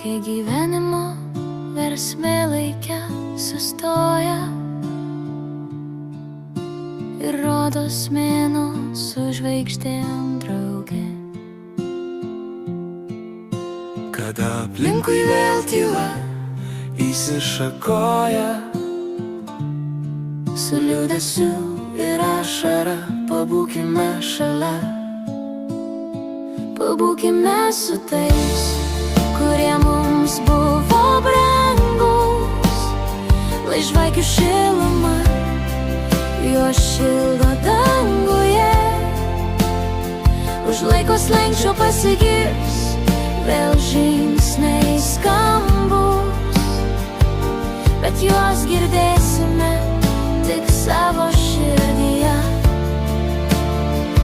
kai gyvenimo versmė laike sustoja ir rodos mėnuo su žvaigždėm drauge. Kada aplinkui vėl tyla įsišakoja, su liūdesiu ir ašara pabūkime šalia. Pabūkime su tais, kurie mums buvo brangus, lai žvakių šiluma juos šildo danguje. Už laiko slenksčio pasigirs vėl žingsniai skambus, bet juos girdėsime tik savo